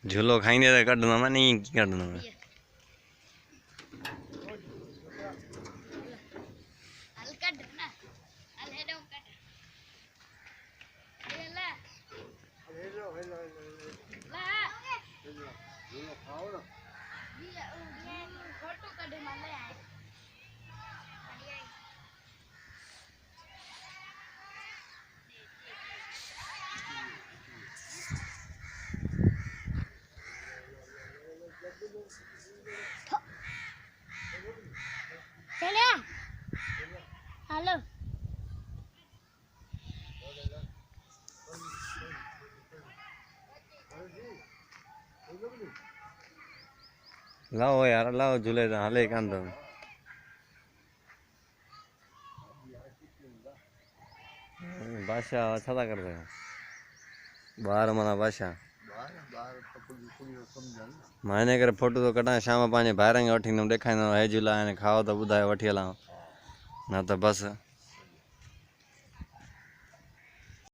झूलो खाईंदे त कढंदो मैं नहीं कढंदो मैं हेलो लाओ यार लाओ झूले तो हले कान तो बादशाह अच्छा था कर रहे बाहर माना बादशाह माने करे फोटो तो कटा शाम पाँच ॿाहिरि वठी ईंदुमि ॾेखारींदुमि हे झूला आहिनि खाओ त ॿुधायो वठी हलां न त बस